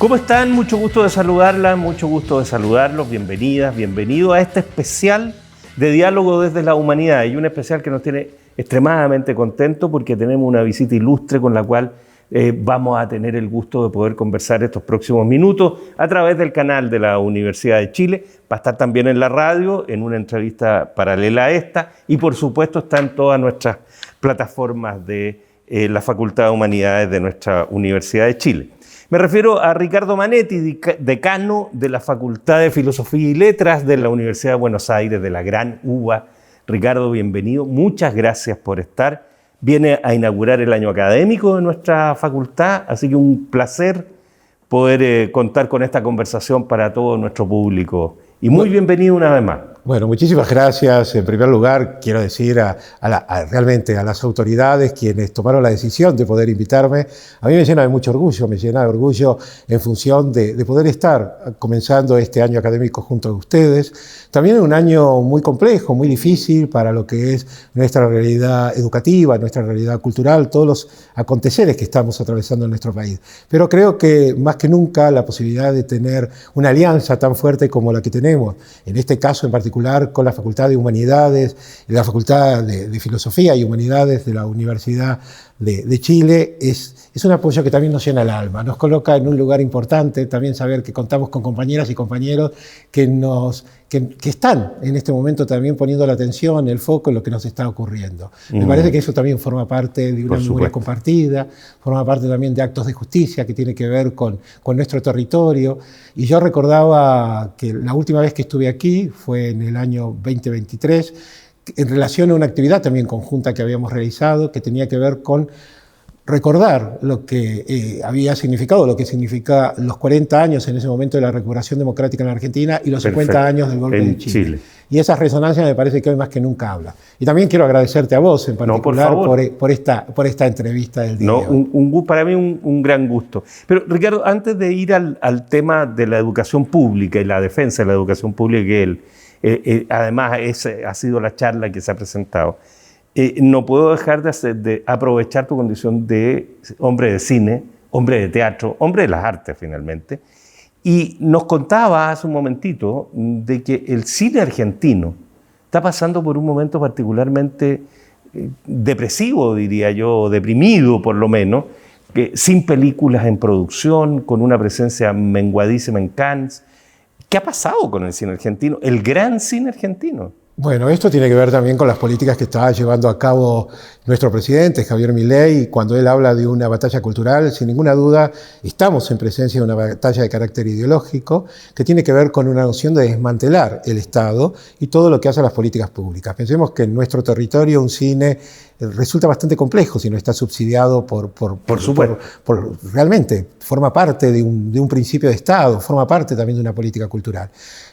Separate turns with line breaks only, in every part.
¿Cómo están? Mucho gusto de saludarlas, mucho gusto de saludarlos. Bienvenidas, bienvenidos a este especial de Diálogo desde la Humanidad. Y un especial que nos tiene extremadamente contentos porque tenemos una visita ilustre con la cual vamos a tener el gusto de poder conversar estos próximos minutos a través del canal de la Universidad de Chile. Va a estar también en la radio, en una entrevista paralela a esta, y por supuesto está en todas nuestras plataformas de la Facultad de Humanidades de nuestra Universidad de Chile. Me refiero a Ricardo Manetti, decano de la Facultad de Filosofía y Letras de la Universidad de Buenos Aires, de la Gran UBA. Ricardo, bienvenido. Muchas gracias por estar. Viene a inaugurar el año académico de nuestra facultad, así que un placer poder contar con esta conversación para todo nuestro público. Y muy bienvenido una vez más.
Bueno, muchísimas gracias. En primer lugar, quiero decir realmente a las autoridades quienes tomaron la decisión de poder invitarme. A mí me llena de mucho orgullo, en función de poder estar comenzando este año académico junto a ustedes. También es un año muy complejo, muy difícil para lo que es nuestra realidad educativa, nuestra realidad cultural, todos los aconteceres que estamos atravesando en nuestro país. Pero creo que más que nunca la posibilidad de tener una alianza tan fuerte como la que tenemos, en este caso en particular con la Facultad de Humanidades y la Facultad de Filosofía y Humanidades de la Universidad de Chile, es un apoyo que también nos llena el alma, nos coloca en un lugar importante, también saber que contamos con compañeras y compañeros que están en este momento también poniendo la atención, el foco en lo que nos está ocurriendo. Me parece que eso también forma parte de una memoria compartida, forma parte también de actos de justicia que tiene que ver con nuestro territorio. Y yo recordaba que la última vez que estuve aquí fue en el año 2023, en relación a una actividad también conjunta que habíamos realizado, que tenía que ver con recordar lo que había significado, lo que significa los 40 años en ese momento de la recuperación democrática en la Argentina y los 50 años del golpe de Chile. Y esas resonancias me parece que hoy más que nunca habla. Y también quiero agradecerte a vos en particular por esta entrevista del día.
Para mí un gran gusto. Pero Ricardo, antes de ir al tema de la educación pública y la defensa de la educación pública, que además ha sido la charla que se ha presentado, no puedo dejar de aprovechar tu condición de hombre de cine, hombre de teatro, hombre de las artes finalmente. Y nos contaba hace un momentito de que el cine argentino está pasando por un momento particularmente depresivo, diría yo, deprimido por lo menos, sin películas en producción, con una presencia menguadísima en Cannes. ¿Qué ha pasado con el cine argentino, el gran cine argentino?
Bueno, esto tiene que ver también con las políticas que está llevando a cabo nuestro presidente, Javier Milei. Cuando él habla de una batalla cultural, sin ninguna duda, estamos en presencia de una batalla de carácter ideológico que tiene que ver con una noción de desmantelar el Estado y todo lo que hace a las políticas públicas. Pensemos que en nuestro territorio un cine resulta bastante complejo si no está subsidiado por realmente forma parte de un principio de Estado, forma parte también de una política cultural.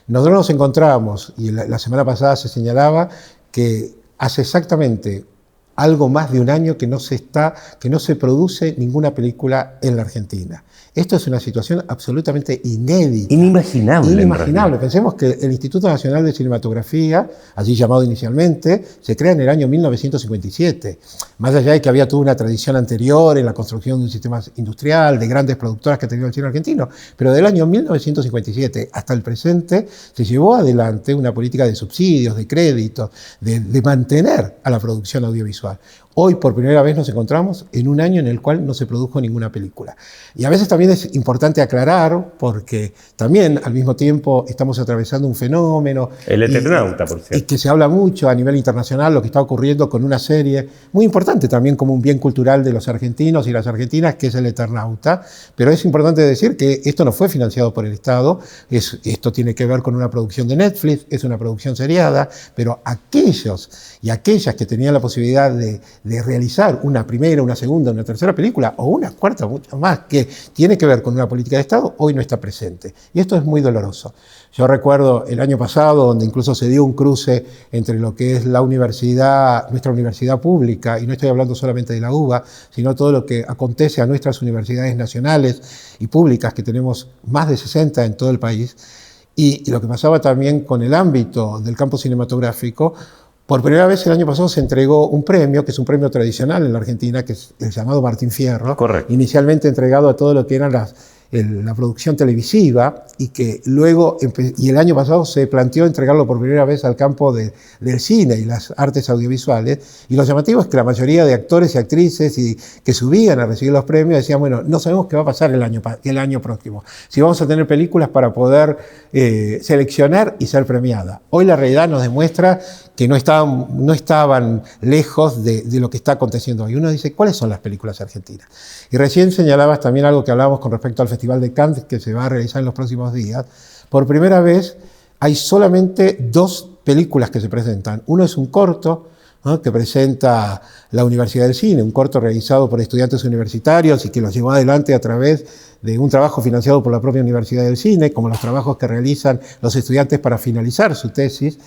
Nosotros nos encontramos, y la semana pasada se señalaba que hace exactamente algo más de un año que no se produce ninguna película en la Argentina. Esto es una situación absolutamente inédita. Inimaginable. Pensemos que el Instituto Nacional de Cinematografía, allí llamado inicialmente, se crea en el año 1957. Más allá de que había toda una tradición anterior en la construcción de un sistema industrial, de grandes productoras que ha tenido el cine argentino, pero del año 1957 hasta el presente se llevó adelante una política de subsidios, de créditos, de mantener a la producción audiovisual. Hoy, por primera vez, nos encontramos en un año en el cual no se produjo ninguna película. Y a veces también es importante aclarar, porque también al mismo tiempo estamos atravesando un fenómeno.
El Eternauta, por cierto.
Y que se habla mucho a nivel internacional, lo que está ocurriendo con una serie muy importante también como un bien cultural de los argentinos y las argentinas, que es El Eternauta. Pero es importante decir que esto no fue financiado por el Estado, esto tiene que ver con una producción de Netflix, es una producción seriada, pero aquellos y aquellas que tenían la posibilidad de realizar una primera, una segunda, una tercera película o una cuarta, mucho más, que tiene que ver con una política de Estado, hoy no está presente. Y esto es muy doloroso. Yo recuerdo el año pasado, donde incluso se dio un cruce entre lo que es la universidad, nuestra universidad pública, y no estoy hablando solamente de la UBA, sino todo lo que acontece a nuestras universidades nacionales y públicas, que tenemos más de 60 en todo el país, y lo que pasaba también con el ámbito del campo cinematográfico. Por primera vez el año pasado se entregó un premio, que es un premio tradicional en la Argentina, que es el llamado Martín Fierro.
Correcto.
Inicialmente entregado a todo lo que eran la producción televisiva y que luego, y el año pasado se planteó entregarlo por primera vez al campo del cine y las artes audiovisuales, y lo llamativo es que la mayoría de actores y actrices que subían a recibir los premios decían, bueno, no sabemos qué va a pasar el año próximo, si vamos a tener películas para poder seleccionar y ser premiada. Hoy la realidad nos demuestra que no estaban lejos de lo que está aconteciendo hoy. Uno dice, ¿cuáles son las películas argentinas? Y recién señalabas también algo que hablábamos con respecto al Festival de Cannes, que se va a realizar en los próximos días. Por primera vez hay solamente 2 películas que se presentan. Uno es un corto, ¿no?, que presenta la Universidad del Cine, un corto realizado por estudiantes universitarios y que los llevó adelante a través de un trabajo financiado por la propia Universidad del Cine, como los trabajos que realizan los estudiantes para finalizar su tesis.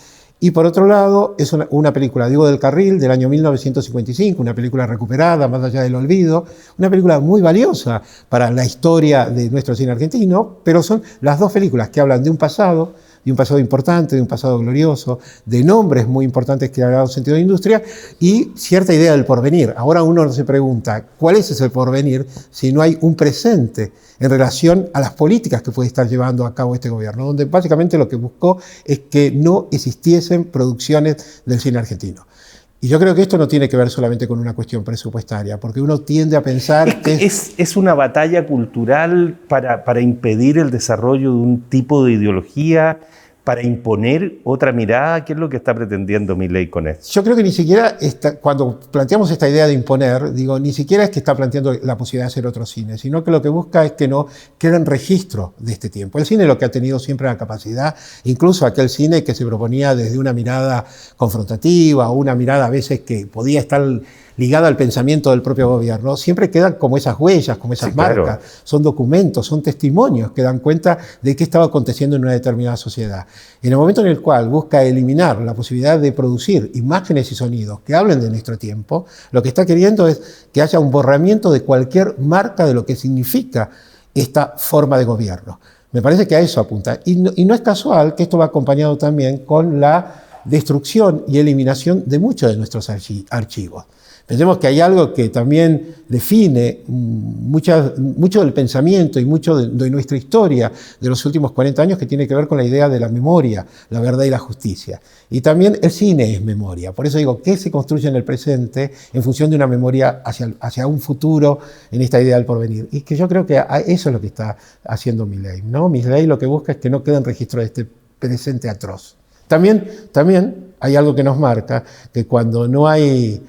Y por otro lado, es una película, Diego del Carril, del año 1955, una película recuperada, más allá del olvido, una película muy valiosa para la historia de nuestro cine argentino, pero son las 2 películas que hablan de un pasado importante, de un pasado glorioso, de nombres muy importantes que han dado sentido de industria y cierta idea del porvenir. Ahora uno se pregunta, ¿cuál es ese porvenir si no hay un presente en relación a las políticas que puede estar llevando a cabo este gobierno? Donde básicamente lo que buscó es que no existiesen producciones del cine argentino. Y yo creo que esto no tiene que ver solamente con una cuestión presupuestaria, porque uno tiende a pensar que
es una batalla cultural para impedir el desarrollo de un tipo de ideología, para imponer otra mirada. ¿Qué es lo que está pretendiendo Milei con esto?
Yo creo que ni siquiera, cuando planteamos esta idea de imponer, ni siquiera es que está planteando la posibilidad de hacer otro cine, sino que lo que busca es que no queden registro de este tiempo. El cine lo que ha tenido siempre la capacidad, incluso aquel cine que se proponía desde una mirada confrontativa o una mirada a veces que podía estar ligada al pensamiento del propio gobierno, siempre quedan como esas huellas, como esas marcas, claro. Son documentos, son testimonios que dan cuenta de qué estaba aconteciendo en una determinada sociedad. En el momento en el cual busca eliminar la posibilidad de producir imágenes y sonidos que hablen de nuestro tiempo, lo que está queriendo es que haya un borramiento de cualquier marca de lo que significa esta forma de gobierno. Me parece que a eso apunta. Y no es casual que esto va acompañado también con la destrucción y eliminación de muchos de nuestros archivos. Pensemos que hay algo que también define mucho del pensamiento y mucho de nuestra historia de los últimos 40 años, que tiene que ver con la idea de la memoria, la verdad y la justicia. Y también el cine es memoria. Por eso digo, ¿qué se construye en el presente en función de una memoria hacia un futuro en esta idea del porvenir? Y que yo creo que eso es lo que está haciendo Milei, ¿no? Milei lo que busca es que no quede en registro de este presente atroz. También hay algo que nos marca, que cuando no hay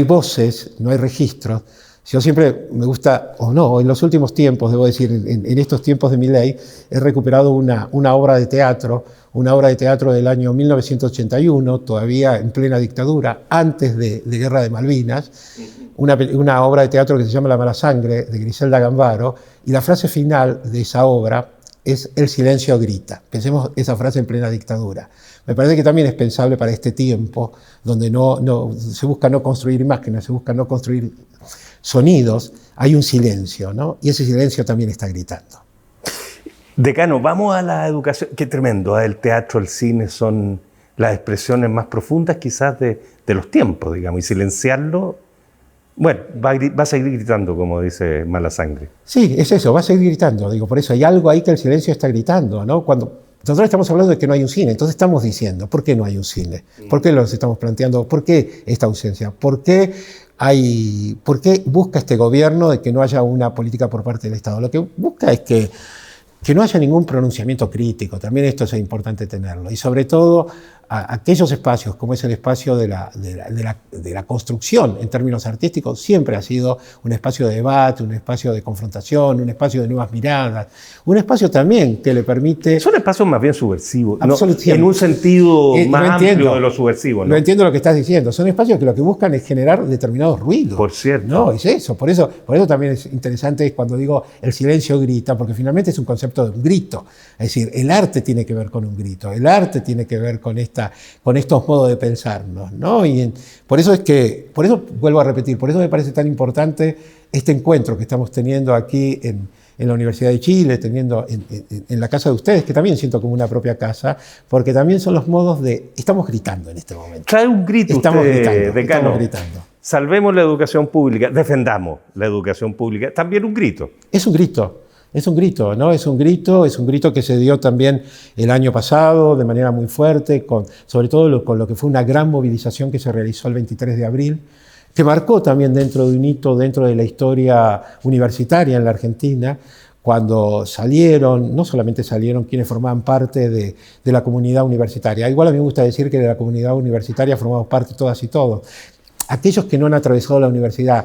voces, no hay registros. Yo siempre me gusta, en los últimos tiempos, debo decir, en estos tiempos de Milei, he recuperado una obra de teatro del año 1981, todavía en plena dictadura, antes de Guerra de Malvinas, una obra de teatro que se llama La mala sangre, de Griselda Gambaro, y la frase final de esa obra es "el silencio grita". Pensemos esa frase en plena dictadura. Me parece que también es pensable para este tiempo, donde se busca no construir imágenes, se busca no construir sonidos, hay un silencio, ¿no? Y ese silencio también está gritando.
Decano, vamos a la educación. Qué tremendo, el teatro, el cine son las expresiones más profundas quizás de los tiempos, digamos, y silenciarlo, bueno, va a seguir gritando, como dice Mala Sangre.
Sí, es eso, va a seguir gritando, por eso hay algo ahí que el silencio está gritando, ¿no? Cuando nosotros estamos hablando de que no hay un cine, entonces estamos diciendo, ¿por qué no hay un cine? ¿Por qué los estamos planteando? ¿Por qué esta ausencia? ¿Por qué busca este gobierno de que no haya una política por parte del Estado? Lo que busca es que no haya ningún pronunciamiento crítico, también esto es importante tenerlo, y sobre todo aquellos espacios, como es el espacio de la construcción en términos artísticos, siempre ha sido un espacio de debate, un espacio de confrontación, un espacio de nuevas miradas, un espacio también que le permite...
Son espacios más bien subversivos, ¿no? En un sentido más amplio de lo subversivo, ¿no?
No entiendo lo que estás diciendo, son espacios que lo que buscan es generar determinados ruidos.
Por cierto.
No, es eso, por eso también es interesante cuando digo el silencio grita, porque finalmente es un concepto de un grito, es decir, el arte tiene que ver con un grito, el arte tiene que ver con estos modos de pensarnos, ¿no? Por eso vuelvo a repetir, por eso me parece tan importante este encuentro que estamos teniendo aquí en la Universidad de Chile, teniendo en la casa de ustedes, que también siento como una propia casa, porque también son los modos estamos gritando en este momento.
Trae un grito
estamos
usted, decano.
Estamos gritando.
Salvemos la educación pública, defendamos la educación pública, también un grito.
Es un grito. Es un grito, ¿no? Es un grito que se dio también el año pasado de manera muy fuerte, sobre todo con lo que fue una gran movilización que se realizó el 23 de abril, que marcó también dentro de un hito dentro de la historia universitaria en la Argentina, cuando salieron, no solamente salieron quienes formaban parte de la comunidad universitaria. Igual a mí me gusta decir que de la comunidad universitaria formamos parte todas y todos. Aquellos que no han atravesado la universidad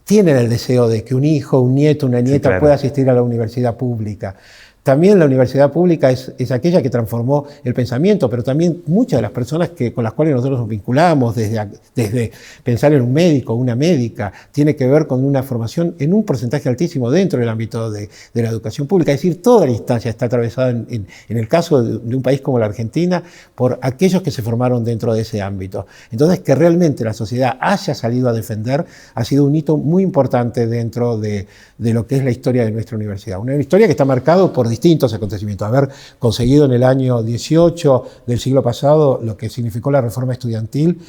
tienen el deseo de que un hijo, un nieto, una nieta
claro,
pueda asistir a la universidad pública. También la universidad pública es aquella que transformó el pensamiento, pero también muchas de las personas con las cuales nosotros nos vinculamos, desde pensar en un médico, una médica, tiene que ver con una formación en un porcentaje altísimo dentro del ámbito de la educación pública. Es decir, toda la instancia está atravesada, en el caso de un país como la Argentina, por aquellos que se formaron dentro de ese ámbito. Entonces, que realmente la sociedad haya salido a defender ha sido un hito muy importante dentro de lo que es la historia de nuestra universidad. Una historia que está marcada por distintos acontecimientos. Haber conseguido en el año 18 del siglo pasado lo que significó la reforma estudiantil,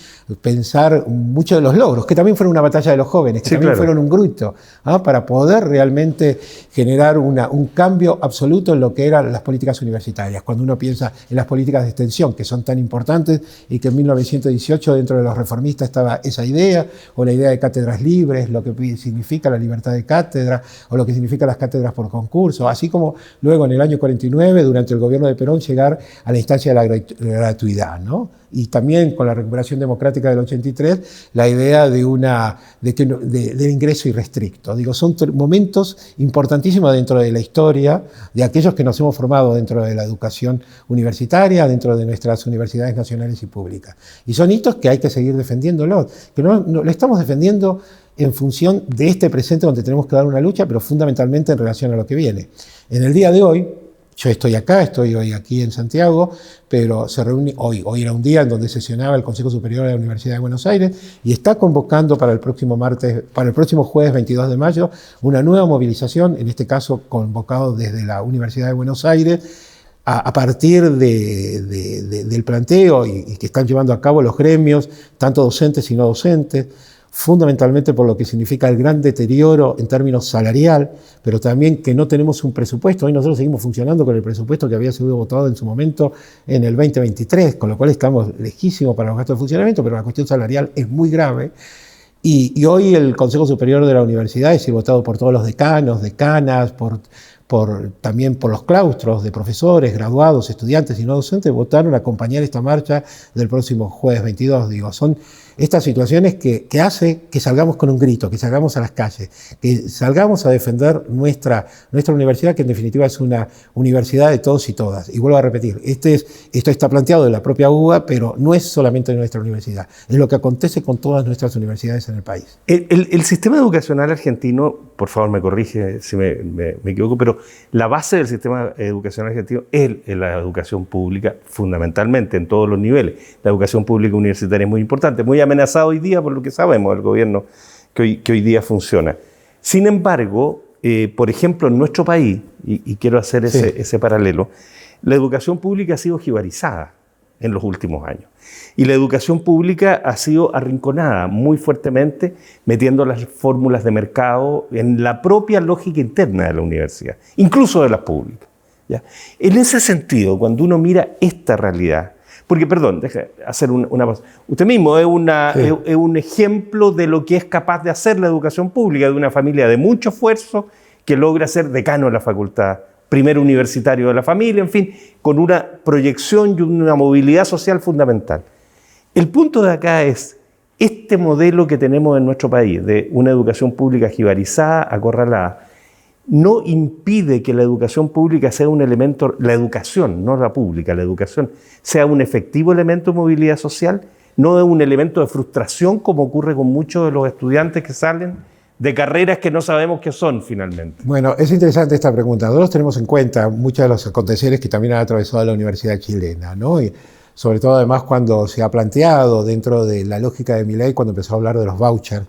pensar muchos de los logros, que también fueron una batalla de los jóvenes, que también fueron un grito, para poder realmente generar un cambio absoluto en lo que eran las políticas universitarias. Cuando uno piensa en las políticas de extensión, que son tan importantes, y que en 1918 dentro de los reformistas estaba esa idea, o la idea de cátedras libres, lo que significa la libertad de cátedra, o lo que significa las cátedras por concurso, así como luego en el año 49, durante el gobierno de Perón, llegar a la instancia de la gratuidad, ¿no? Y también con la recuperación democrática del 83, la idea del ingreso irrestricto. Digo, son momentos importantísimos dentro de la historia de aquellos que nos hemos formado dentro de la educación universitaria, dentro de nuestras universidades nacionales y públicas. Y son hitos que hay que seguir defendiéndolos, que no lo estamos defendiendo en función de este presente donde tenemos que dar una lucha, pero fundamentalmente en relación a lo que viene. En el día de hoy, yo estoy hoy aquí en Santiago, pero se reúne hoy era un día en donde sesionaba el Consejo Superior de la Universidad de Buenos Aires y está convocando para el próximo jueves 22 de mayo, una nueva movilización, en este caso convocado desde la Universidad de Buenos Aires, a partir del planteo y que están llevando a cabo los gremios, tanto docentes y no docentes, fundamentalmente por lo que significa el gran deterioro en términos salarial, pero también que no tenemos un presupuesto. Hoy nosotros seguimos funcionando con el presupuesto que había sido votado en su momento en el 2023, con lo cual estamos lejísimos para los gastos de funcionamiento, pero la cuestión salarial es muy grave. Y hoy el Consejo Superior de la Universidad, es decir, votado por todos los decanos, decanas, también por los claustros de profesores, graduados, estudiantes y no docentes, votaron a acompañar esta marcha del próximo jueves 22. Digo, son estas situaciones que hace que salgamos con un grito, que salgamos a las calles, que salgamos a defender nuestra universidad, que en definitiva es una universidad de todos y todas. Y vuelvo a repetir, esto está planteado en la propia UBA, pero no es solamente de nuestra universidad, es lo que acontece con todas nuestras universidades en el país.
El sistema educacional argentino, por favor me corrige si me equivoco, pero la base del sistema educacional argentino es la educación pública, fundamentalmente en todos los niveles. La educación pública universitaria es muy importante, muy amenazado hoy día por lo que sabemos del gobierno que hoy día funciona. Sin embargo, por ejemplo, en nuestro país, y quiero hacer ese paralelo, la educación pública ha sido jibarizada en los últimos años. Y la educación pública ha sido arrinconada muy fuertemente, metiendo las fórmulas de mercado en la propia lógica interna de la universidad, incluso de las públicas, ¿ya? En ese sentido, cuando uno mira esta realidad, porque, perdón, deja hacer una pausa. Usted mismo es un ejemplo de lo que es capaz de hacer la educación pública, de una familia de mucho esfuerzo que logra ser decano de la facultad, primer universitario de la familia, en fin, con una proyección y una movilidad social fundamental. El punto de acá es este modelo que tenemos en nuestro país, de una educación pública jibarizada, acorralada, no impide que la educación pública sea un elemento, la educación, no la pública, la educación, sea un efectivo elemento de movilidad social, no es un elemento de frustración como ocurre con muchos de los estudiantes que salen de carreras que no sabemos qué son finalmente.
Bueno, es interesante esta pregunta. Nosotros tenemos en cuenta muchos de los aconteceres que también han atravesado la universidad chilena, ¿no? Y sobre todo además cuando se ha planteado dentro de la lógica de Milei, cuando empezó a hablar de los vouchers,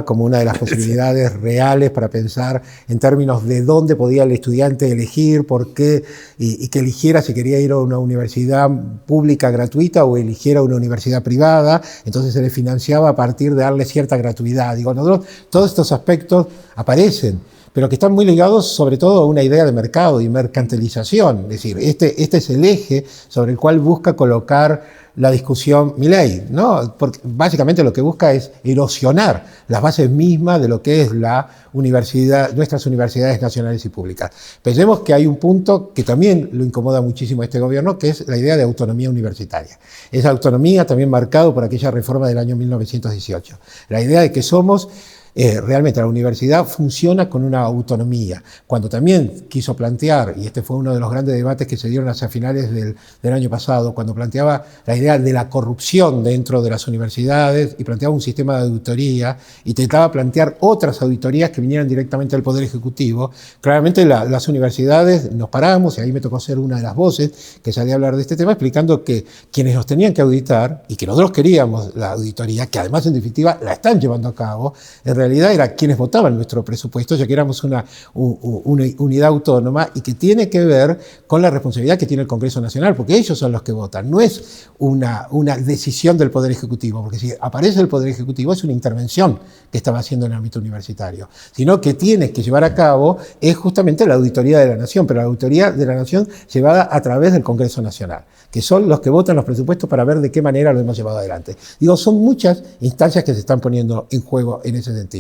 como una de las posibilidades reales para pensar en términos de dónde podía el estudiante elegir, por qué, y que eligiera si quería ir a una universidad pública gratuita o eligiera una universidad privada, entonces se le financiaba a partir de darle cierta gratuidad. Digo, nosotros, todos estos aspectos aparecen, pero que están muy ligados sobre todo a una idea de mercado y mercantilización. Es decir, este es el eje sobre el cual busca colocar la discusión Milei, ¿no? Porque básicamente lo que busca es erosionar las bases mismas de lo que es la universidad, nuestras universidades nacionales y públicas. Pensemos que hay un punto que también lo incomoda muchísimo a este gobierno, que es la idea de autonomía universitaria. Esa autonomía también marcado por aquella reforma del año 1918. La idea de que somos... realmente la universidad funciona con una autonomía. Cuando también quiso plantear, y este fue uno de los grandes debates que se dieron hacia finales del año pasado, cuando planteaba la idea de la corrupción dentro de las universidades y planteaba un sistema de auditoría, y intentaba plantear otras auditorías que vinieran directamente del Poder Ejecutivo, claramente las universidades nos paramos, y ahí me tocó ser una de las voces que salía a hablar de este tema, explicando que quienes nos tenían que auditar, y que nosotros queríamos la auditoría, que además en definitiva la están llevando a cabo, en realidad era quienes votaban nuestro presupuesto, ya que éramos una unidad autónoma y que tiene que ver con la responsabilidad que tiene el Congreso Nacional, porque ellos son los que votan, no es una decisión del Poder Ejecutivo, porque si aparece el Poder Ejecutivo es una intervención que estaba haciendo en el ámbito universitario, sino que tiene que llevar a cabo es justamente la auditoría de la Nación, pero la auditoría de la Nación llevada a través del Congreso Nacional, que son los que votan los presupuestos para ver de qué manera lo hemos llevado adelante. Digo, son muchas instancias que se están poniendo en juego en ese sentido.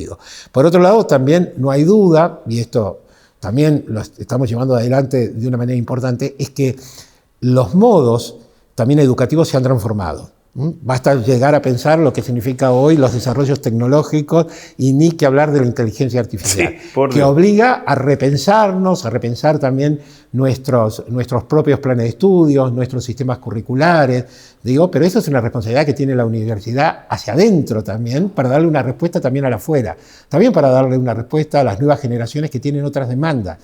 Por otro lado, también no hay duda, y esto también lo estamos llevando adelante de una manera importante, es que los modos también educativos se han transformado. Basta llegar a pensar lo que significa hoy los desarrollos tecnológicos y ni que hablar de la inteligencia artificial, sí, que obliga a repensarnos, a repensar también nuestros propios planes de estudios, nuestros sistemas curriculares. Digo, pero eso es una responsabilidad que tiene la universidad hacia adentro también, para darle una respuesta también al afuera, también para darle una respuesta a las nuevas generaciones que tienen otras demandas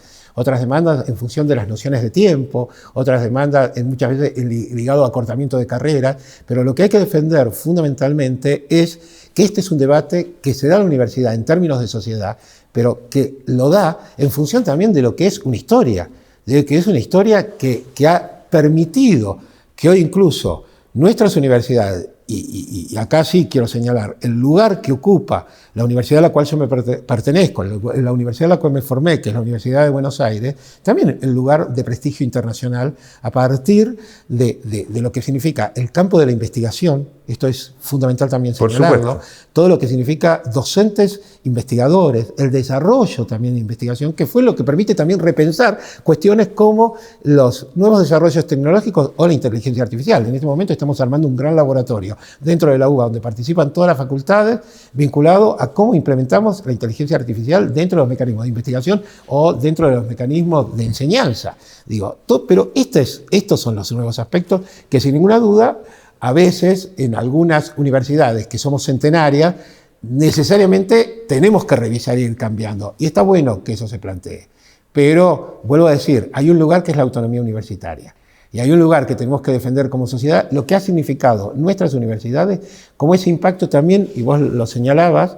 en función de las nociones de tiempo, otras demandas muchas veces ligado a acortamiento de carreras, pero lo que hay que defender fundamentalmente es que este es un debate que se da en la universidad en términos de sociedad, pero que lo da en función también de lo que es una historia, de que es una historia que ha permitido que hoy incluso nuestras universidades, y acá sí quiero señalar, el lugar que ocupa la universidad a la cual yo me pertenezco, la universidad a la cual me formé, que es la Universidad de Buenos Aires, también el lugar de prestigio internacional a partir de lo que significa el campo de la investigación, esto es fundamental también señalarlo, todo lo que significa docentes, investigadores, el desarrollo también de investigación, que fue lo que permite también repensar cuestiones como los nuevos desarrollos tecnológicos o la inteligencia artificial. En este momento estamos armando un gran laboratorio dentro de la UBA, donde participan todas las facultades, vinculado a cómo implementamos la inteligencia artificial dentro de los mecanismos de investigación o dentro de los mecanismos de enseñanza. Digo, pero estos son los nuevos aspectos que sin ninguna duda a veces en algunas universidades que somos centenarias necesariamente tenemos que revisar e ir cambiando. Y está bueno que eso se plantee. Pero, vuelvo a decir, hay un lugar que es la autonomía universitaria. Y hay un lugar que tenemos que defender como sociedad, lo que ha significado nuestras universidades, como ese impacto también, y vos lo señalabas,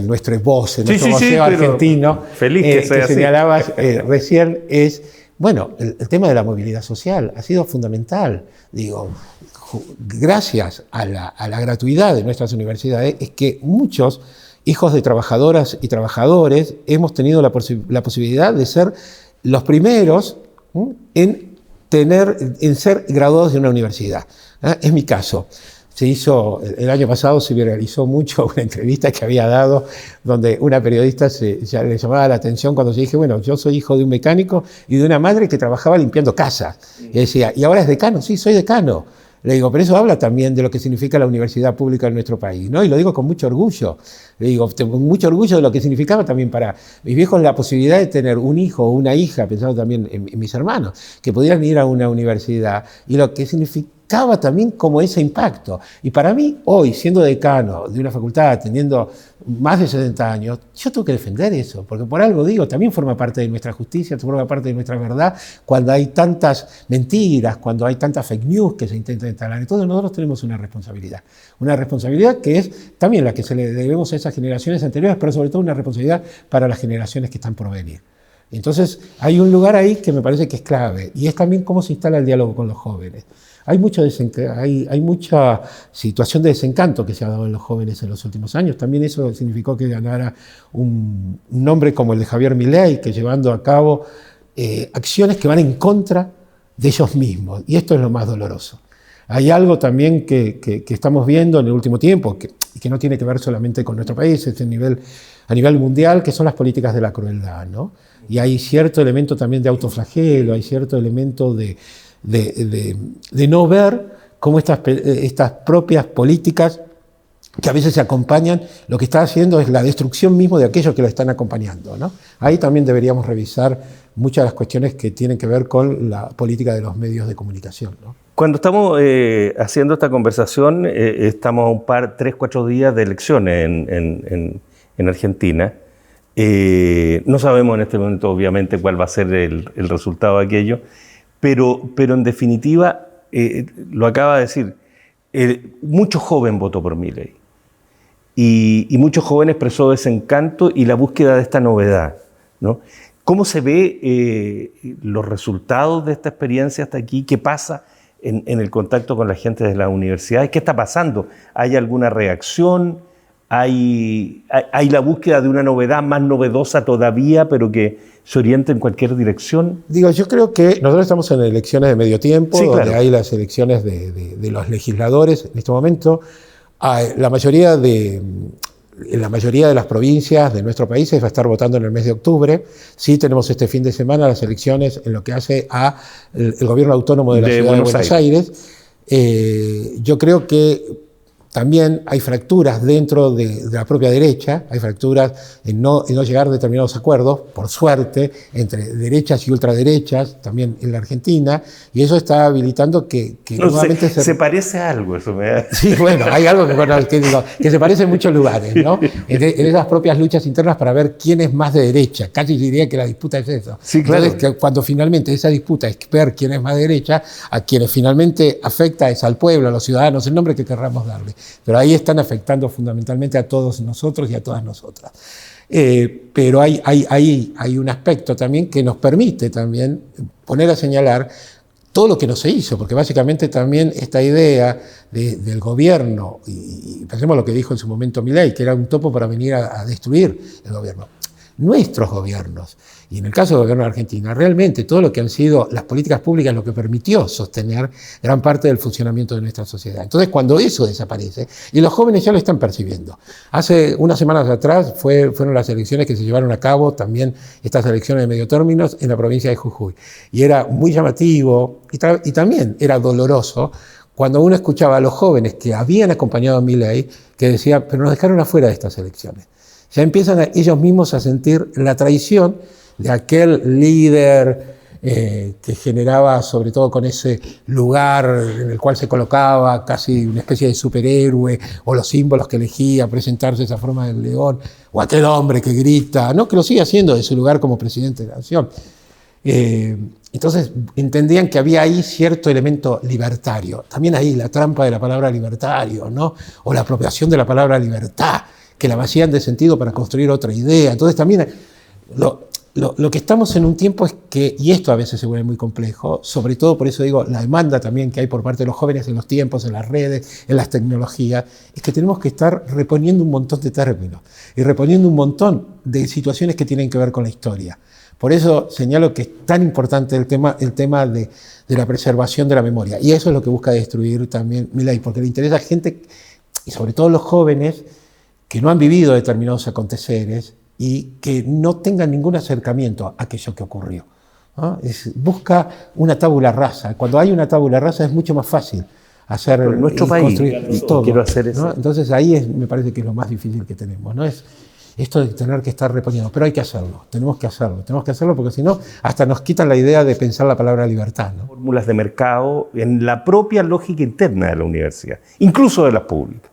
nuestro voceo argentino,
feliz que sea así.
Señalabas recién, es, bueno, el tema de la movilidad social ha sido fundamental. Digo, gracias a la gratuidad de nuestras universidades, es que muchos hijos de trabajadoras y trabajadores hemos tenido la posibilidad de ser los primeros en ser graduados de una universidad. Es mi caso. El año pasado se viralizó mucho una entrevista que había dado donde una periodista le llamaba la atención cuando yo dije, bueno, yo soy hijo de un mecánico y de una madre que trabajaba limpiando casas. Y decía, ¿y ahora es decano? Sí, soy decano. Le digo, pero eso habla también de lo que significa la universidad pública en nuestro país, ¿no? Y lo digo con mucho orgullo. Le digo, con mucho orgullo de lo que significaba también para mis viejos la posibilidad de tener un hijo o una hija, pensando también en mis hermanos, que pudieran ir a una universidad, y lo que significaba también como ese impacto. Y para mí, hoy, siendo decano de una facultad, teniendo más de 70 años, yo tengo que defender eso, porque por algo digo, también forma parte de nuestra justicia, forma parte de nuestra verdad, cuando hay tantas mentiras, cuando hay tantas fake news que se intentan instalar. Entonces nosotros tenemos una responsabilidad que es también la que se le debemos a esas generaciones anteriores, pero sobre todo una responsabilidad para las generaciones que están por venir. Entonces, hay un lugar ahí que me parece que es clave, y es también cómo se instala el diálogo con los jóvenes. Hay mucha situación de desencanto que se ha dado en los jóvenes en los últimos años. También eso significó que ganara un nombre como el de Javier Milei, que llevando a cabo acciones que van en contra de ellos mismos. Y esto es lo más doloroso. Hay algo también que estamos viendo en el último tiempo, que no tiene que ver solamente con nuestro país, es a nivel mundial, que son las políticas de la crueldad, ¿no? Y hay cierto elemento también de autoflagelo, hay cierto elemento de no ver cómo estas propias políticas, que a veces se acompañan, lo que está haciendo es la destrucción mismo de aquellos que lo están acompañando, ¿no? Ahí también deberíamos revisar muchas de las cuestiones que tienen que ver con la política de los medios de comunicación, ¿no?
Cuando estamos haciendo esta conversación, estamos a 3, 4 días de elecciones en Argentina. No sabemos en este momento, obviamente, cuál va a ser el resultado de aquello, pero en definitiva, lo acaba de decir, mucho joven votó por Milei y muchos jóvenes expresó desencanto y la búsqueda de esta novedad, ¿no? ¿Cómo se ve los resultados de esta experiencia hasta aquí? ¿Qué pasa en el contacto con la gente de las universidades? ¿Qué está pasando? ¿Hay alguna reacción? ¿Hay la búsqueda de una novedad más novedosa todavía, pero que se oriente en cualquier dirección?
Yo creo que nosotros estamos en elecciones de medio tiempo,
sí,
donde
claro,
hay las elecciones de los legisladores en este momento. La mayoría de las provincias de nuestro país va a estar votando en el mes de octubre. Sí tenemos este fin de semana las elecciones en lo que hace a el gobierno autónomo de la ciudad de Buenos Aires. Yo creo que también hay fracturas dentro de la propia derecha, hay fracturas en no llegar a determinados acuerdos, por suerte, entre derechas y ultraderechas, también en la Argentina, y eso está habilitando que nuevamente
se parece a algo, eso me da.
Sí, bueno, hay algo que se parece en muchos lugares, ¿no? En esas propias luchas internas para ver quién es más de derecha. Casi diría que la disputa es eso.
Sí, claro.
Entonces, cuando finalmente esa disputa es ver quién es más de derecha, a quienes finalmente afecta es al pueblo, a los ciudadanos, el nombre que querramos darle. Pero ahí están afectando fundamentalmente a todos nosotros y a todas nosotras. Pero hay un aspecto también que nos permite también poner a señalar todo lo que no se hizo, porque básicamente también esta idea del gobierno, y pensemos lo que dijo en su momento Milei, que era un topo para venir a destruir el gobierno. Nuestros gobiernos, y en el caso del gobierno de Argentina, realmente todo lo que han sido las políticas públicas lo que permitió sostener gran parte del funcionamiento de nuestra sociedad. Entonces, cuando eso desaparece, y los jóvenes ya lo están percibiendo. Hace unas semanas atrás fueron las elecciones que se llevaron a cabo, también estas elecciones de medio término en la provincia de Jujuy. Y era muy llamativo y también era doloroso cuando uno escuchaba a los jóvenes que habían acompañado a Milei que decían, pero nos dejaron afuera de estas elecciones. Ya empiezan ellos mismos a sentir la traición de aquel líder que generaba, sobre todo con ese lugar en el cual se colocaba casi una especie de superhéroe, o los símbolos que elegía, presentarse de esa forma del león, o aquel hombre que grita, ¿no? Que lo sigue haciendo de su lugar como presidente de la nación. Entonces entendían que había ahí cierto elemento libertario. También ahí la trampa de la palabra libertario, ¿no? O la apropiación de la palabra libertad, que la vacían de sentido para construir otra idea. Entonces también lo que estamos en un tiempo es que, y esto a veces se vuelve muy complejo, sobre todo por eso digo, la demanda también que hay por parte de los jóvenes en los tiempos, en las redes, en las tecnologías, es que tenemos que estar reponiendo un montón de términos y reponiendo un montón de situaciones que tienen que ver con la historia. Por eso señalo que es tan importante el tema de la preservación de la memoria. Y eso es lo que busca destruir también Milei, porque le interesa a gente, y sobre todo los jóvenes, que no han vivido determinados aconteceres y que no tengan ningún acercamiento a aquello que ocurrió, ¿no? Busca una tabula rasa. Cuando hay una tabula rasa es mucho más fácil hacer
en nuestro país,
todo,
quiero hacer eso,
¿no? Entonces ahí me parece que es lo más difícil que tenemos, ¿no? Es esto de tener que estar reponiendo, pero hay que hacerlo, tenemos que hacerlo porque si no, hasta nos quitan la idea de pensar la palabra libertad, ¿no?
Fórmulas de mercado en la propia lógica interna de la universidad, incluso de las públicas.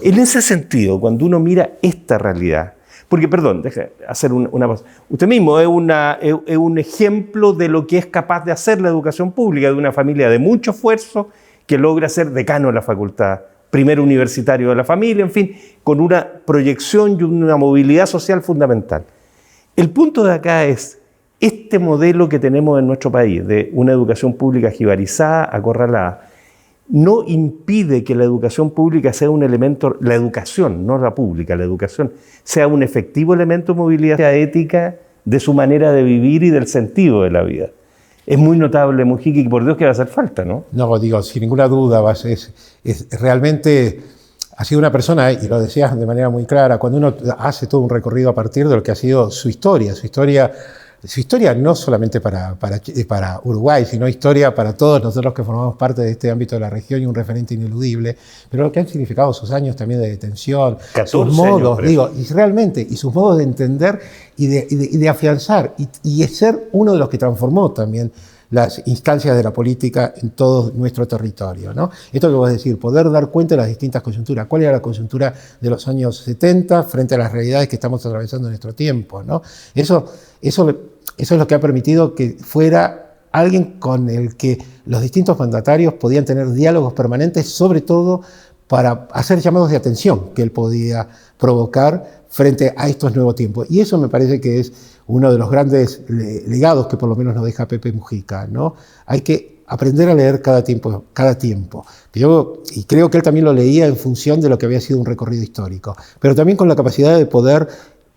En ese sentido, cuando uno mira esta realidad, porque, perdón, deja hacer una pausa. Usted mismo es un ejemplo de lo que es capaz de hacer la educación pública, de una familia de mucho esfuerzo que logra ser decano de la facultad, primer universitario de la familia, en fin, con una proyección y una movilidad social fundamental. El punto de acá es, este modelo que tenemos en nuestro país, de una educación pública jibarizada, acorralada, no impide que la educación pública sea un elemento, la educación, no la pública, la educación, sea un efectivo elemento de movilidad ética de su manera de vivir y del sentido de la vida. Es muy notable, Mujica, y por Dios que va a hacer falta, ¿no?
No, digo, sin ninguna duda, es realmente ha sido una persona, y lo decías de manera muy clara, cuando uno hace todo un recorrido a partir de lo que ha sido su historia no solamente para Uruguay, sino historia para todos nosotros que formamos parte de este ámbito de la región y un referente ineludible, pero lo que han significado sus años también de detención, sus modos, y realmente, y sus modos de entender y de afianzar, y ser uno de los que transformó también las instancias de la política en todo nuestro territorio, ¿no? Esto que vos decís, poder dar cuenta de las distintas coyunturas. ¿Cuál era la coyuntura de los años 70 frente a las realidades que estamos atravesando en nuestro tiempo, ¿no? Eso es lo que ha permitido que fuera alguien con el que los distintos mandatarios podían tener diálogos permanentes, sobre todo para hacer llamados de atención que él podía provocar frente a estos nuevos tiempos. Y eso me parece que es uno de los grandes legados que por lo menos nos deja Pepe Mujica, ¿no? Hay que aprender a leer cada tiempo. Y creo que él también lo leía en función de lo que había sido un recorrido histórico, pero también con la capacidad de poder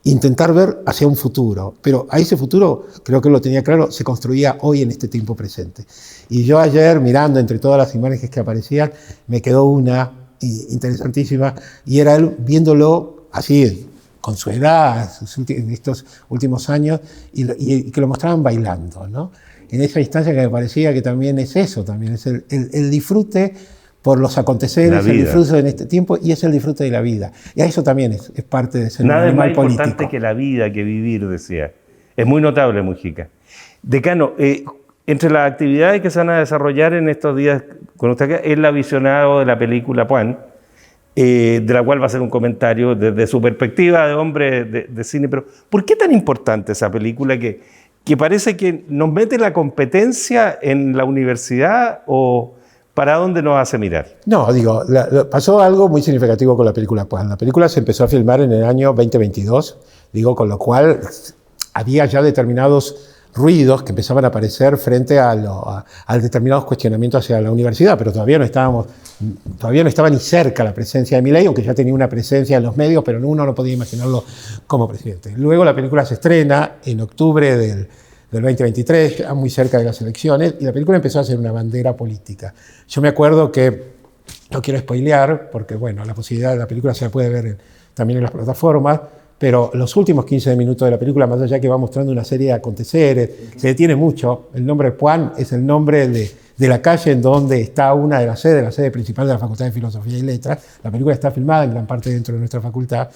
intentar ver hacia un futuro. Pero a ese futuro, creo que él lo tenía claro, se construía hoy en este tiempo presente. Y yo ayer, mirando entre todas las imágenes que aparecían, me quedó una interesantísima, y era él viéndolo así, con su edad, en estos últimos años, y que lo mostraban bailando, ¿no? En esa instancia que me parecía que también es eso, también es el disfrute por los aconteceres, el disfrute en este tiempo, y es el disfrute de la vida. Y eso también es parte de ser un animal político. Nada es más importante que la vida, que vivir, decía. Es muy notable, Mujica. Decano, entre las actividades que se van a desarrollar en estos días con usted acá, es la visionado de la película Puan, de la cual va a hacer un comentario desde su perspectiva de hombre de cine. Pero ¿por qué tan importante esa película que parece que nos mete la competencia en la universidad, o para dónde nos hace mirar? No, digo, pasó algo muy significativo con la película Puan. La película se empezó a filmar en el año 2022, digo, con lo cual había ya determinados ruidos que empezaban a aparecer frente a determinados cuestionamientos hacia la universidad, pero todavía no estaba ni cerca la presencia de Milei, aunque ya tenía una presencia en los medios, pero uno no podía imaginarlo como presidente. Luego la película se estrena en octubre del 2023, ya muy cerca de las elecciones, y la película empezó a ser una bandera política. Yo me acuerdo que, no quiero spoilear, porque bueno, la posibilidad de la película se la puede ver también en las plataformas, pero los últimos 15 minutos de la película, más allá que va mostrando una serie de aconteceres, se detiene mucho. El nombre Puan es el nombre de la calle en donde está una de las sedes, la sede principal de la Facultad de Filosofía y Letras. La película está filmada en gran parte dentro de nuestra facultad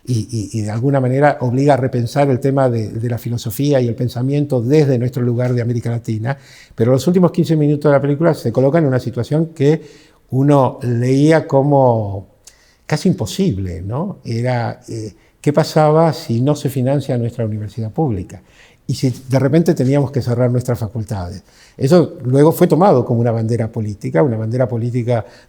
y de alguna manera obliga a repensar el tema de la filosofía y el pensamiento desde nuestro lugar de América Latina. Pero los últimos 15 minutos de la película se colocan en una situación que uno leía como casi imposible, ¿no? Era ¿qué pasaba si no se financia nuestra universidad pública? Y si de repente teníamos que cerrar nuestras facultades. Eso luego fue tomado como una bandera política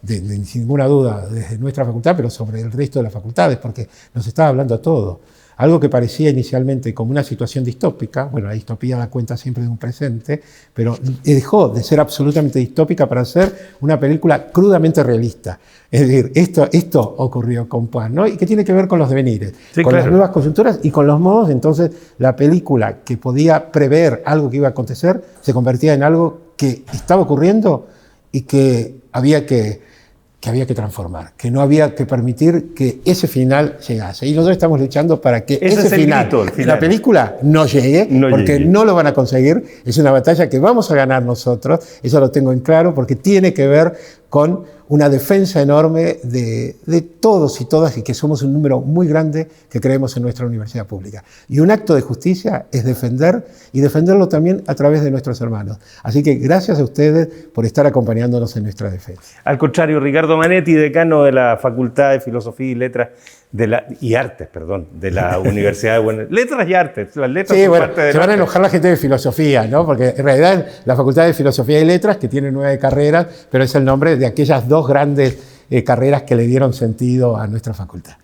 sin ninguna duda desde nuestra facultad, pero sobre el resto de las facultades, porque nos estaba hablando a todos. Algo que parecía inicialmente como una situación distópica, bueno, la distopía da cuenta siempre de un presente, pero dejó de ser absolutamente distópica para ser una película crudamente realista. Es decir, esto ocurrió con Puan, ¿no? Y que tiene que ver con los devenires, con las nuevas coyunturas y con los modos. Entonces, la película que podía prever algo que iba a acontecer se convertía en algo que estaba ocurriendo y que había que transformar, que no había que permitir que ese final llegase. Y nosotros estamos luchando para que ese final de la película no llegue, porque no lo van a conseguir. Es una batalla que vamos a ganar nosotros, eso lo tengo en claro, porque tiene que ver con una defensa enorme de todos y todas, y que somos un número muy grande que creemos en nuestra universidad pública. Y un acto de justicia es defender, y defenderlo también a través de nuestros hermanos. Así que gracias a ustedes por estar acompañándonos en nuestra defensa. Al contrario, Ricardo Manetti, decano de la Facultad de Filosofía y Letras de la Universidad de Buenos Aires. Letras y Artes, las letras son parte de... Se van a enojar la gente de filosofía, ¿no? Porque en realidad la Facultad de Filosofía y Letras, que tiene 9 carreras, pero es el nombre de aquellas 2 grandes carreras que le dieron sentido a nuestra facultad.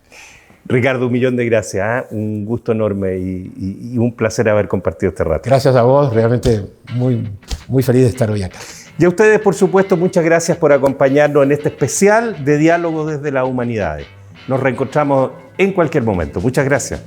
Ricardo, un millón de gracias, ¿eh? Un gusto enorme y un placer haber compartido este rato.
Gracias a vos, realmente muy feliz de estar hoy acá.
Y a ustedes, por supuesto, muchas gracias por acompañarnos en este especial de Diálogo desde las Humanidades. Nos reencontramos en cualquier momento. Muchas gracias.